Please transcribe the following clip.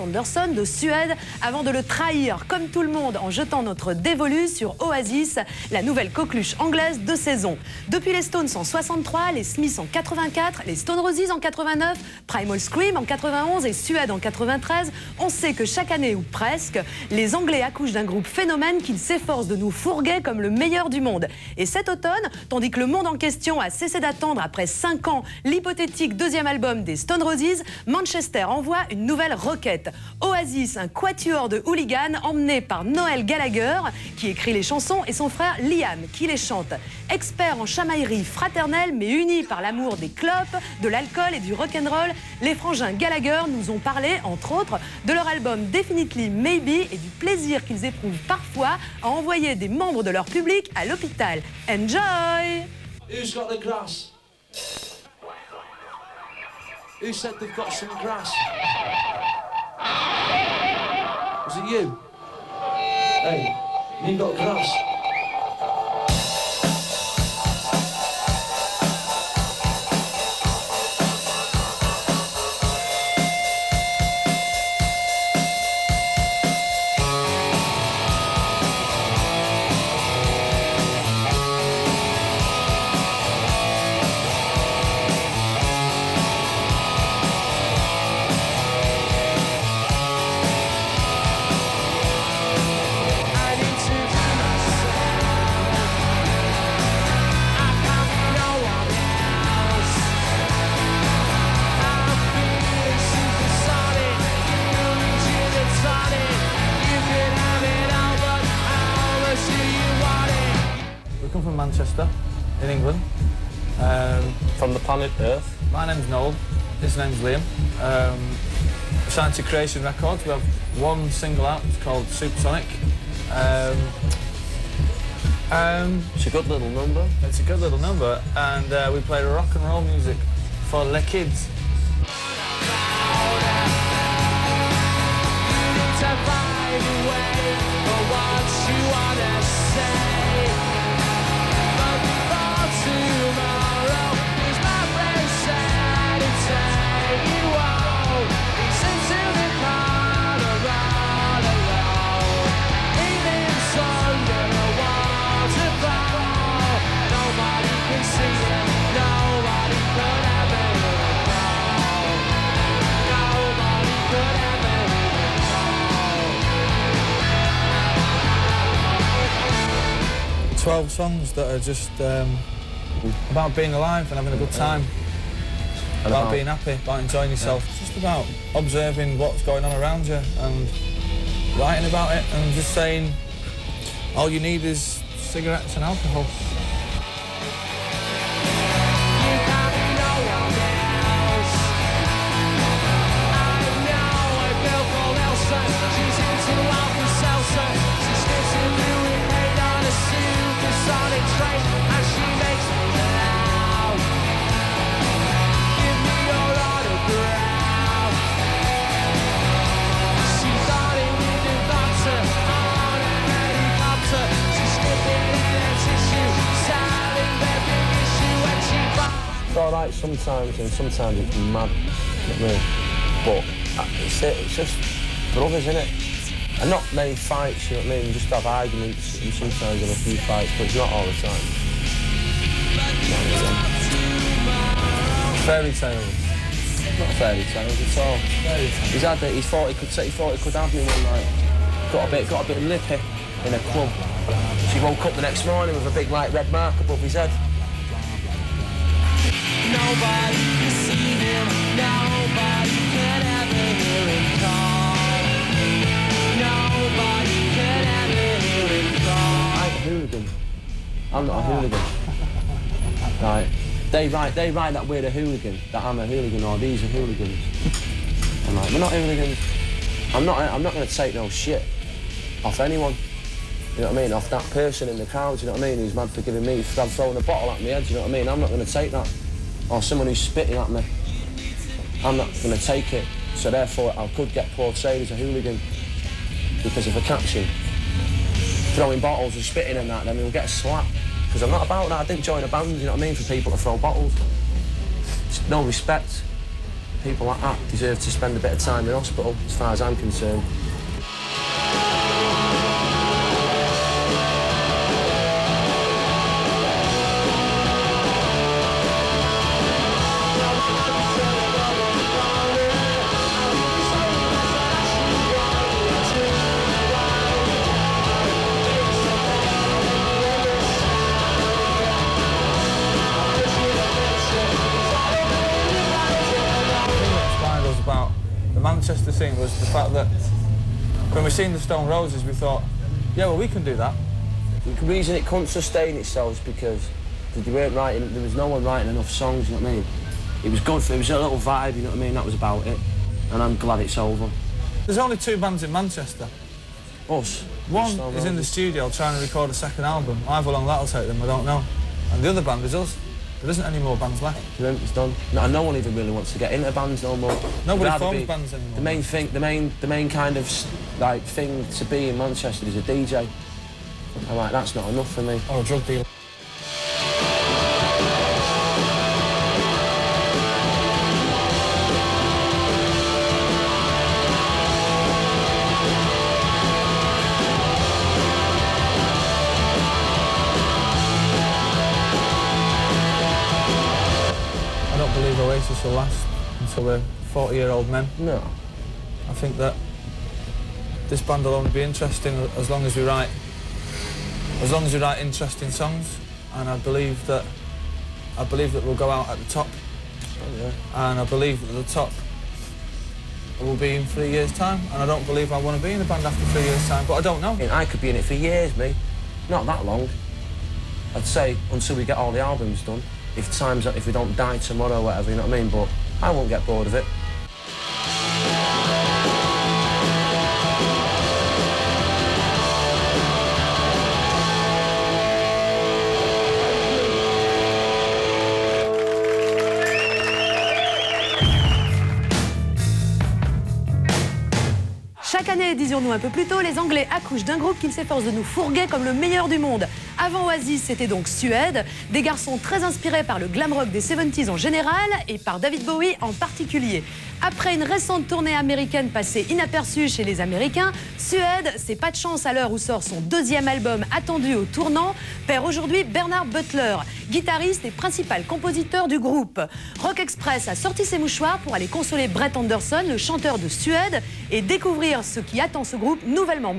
Anderson de Suède avant de le trahir comme tout le monde en jetant notre dévolu sur Oasis, la nouvelle coqueluche anglaise de saison. Depuis les Stones en 63, les Smiths en 84, les Stone Roses en 89, Primal Scream en 91 et Suède en 93, on sait que chaque année ou presque, les Anglais accouchent d'un groupe phénomène qu'ils s'efforcent de nous fourguer comme le meilleur du monde. Et cet automne, tandis que le monde en question a cessé d'attendre après 5 ans l'hypothétique deuxième album des Stone Roses, Manchester envoie une nouvelle requête. Oasis, un quatuor de hooligans emmené par Noel Gallagher, qui écrit les chansons, et son frère Liam, qui les chante. Experts en chamaillerie fraternelle, mais unis par l'amour des clopes, de l'alcool et du rock'n'roll, les frangins Gallagher nous ont parlé, entre autres, de leur album Definitely Maybe et du plaisir qu'ils éprouvent parfois à envoyer des membres de leur public à l'hôpital. Enjoy! Who's got the grass? Who said they've got some grass? Was it you? Hey, you got grass? We come from Manchester, in England. From the planet Earth. My name's Noel, his name's Liam. Signed to Creation Records. We have one single out, it's called Supersonic. It's a good little number. It's a good little number, and we play rock and roll music for the kids. Twelve songs that are just about being alive and having a good time, about being happy, about enjoying yourself. It's just about observing what's going on around you and writing about it and just saying all you need is cigarettes and alcohol. It's alright sometimes, and sometimes it's mad, you know what I mean? But it's just brothers, innit? And not many fights, you know what I mean? Just have arguments, and sometimes have a few fights, but it's not all the time. Fairy tales. Not fairy tales at all. He thought he could have me one night. Got a bit lippy in a club. So he woke up the next morning with a big like red mark above his head. Nobody can see him, nobody can ever hear him call. Nobody can ever hear him call. I'm a hooligan. I'm not a hooligan. Right. They write that we're a hooligan, that I'm a hooligan, or these are hooligans. I'm like, we're not hooligans. I'm not going to take no shit off anyone. You know what I mean? Off that person in the crowd, you know what I mean? Who's mad for giving me, for throwing a bottle at my head, you know what I mean? I'm not going to take that. Or someone who's spitting at me. I'm not going to take it. So therefore, I could get portrayed as a hooligan. Because if I catch him throwing bottles and spitting and that, then he'll get a slap. Because I'm not about that. I didn't join a band, you know what I mean, for people to throw bottles. It's no respect. People like that deserve to spend a bit of time in hospital, as far as I'm concerned. About the Manchester thing was the fact that when we seen the Stone Roses, we thought, yeah, well, we can do that. The reason it couldn't sustain itself is because they weren't writing, there was no one writing enough songs, you know what I mean? It was good, it was a little vibe, you know what I mean? That was about it. And I'm glad it's over. There's only 2 bands in Manchester. Us. One is in the studio trying to record a second album. However long that'll take them, I don't know. And the other band is us. There isn't any more bands left. It's done. No one even really wants to get into bands no more. Nobody forms bands anymore. The main thing, the main kind of like thing to be in Manchester is a DJ. I'm like, that's not enough for me. Or a drug dealer. I don't believe Oasis will last until we're 40-year-old men. No. I think that this band will only be interesting as long as we write interesting songs, and I believe that we'll go out at the top. Oh, yeah. And I believe that the top will be in 3 years' time, and I don't believe I want to be in a band after 3 years' time, but I don't know. I could be in it for years, me. Not that long. I'd say until we get all the albums done. If we don't die tomorrow or whatever, you know what I mean? But I won't get bored of it. Chaque année, disions-nous un peu plus tôt, les Anglais accouchent d'un groupe qu'ils s'efforcent de nous fourguer comme le meilleur du monde. Avant Oasis, c'était donc Suède, des garçons très inspirés par le glam rock des 70s en général et par David Bowie en particulier. Après une récente tournée américaine passée inaperçue chez les Américains, Suède, c'est pas de chance à l'heure où sort son 2e album attendu au tournant, perd aujourd'hui Bernard Butler, guitariste et principal compositeur du groupe. Rock Express a sorti ses mouchoirs pour aller consoler Brett Anderson, le chanteur de Suède, et découvrir ce qui attend ce groupe nouvellement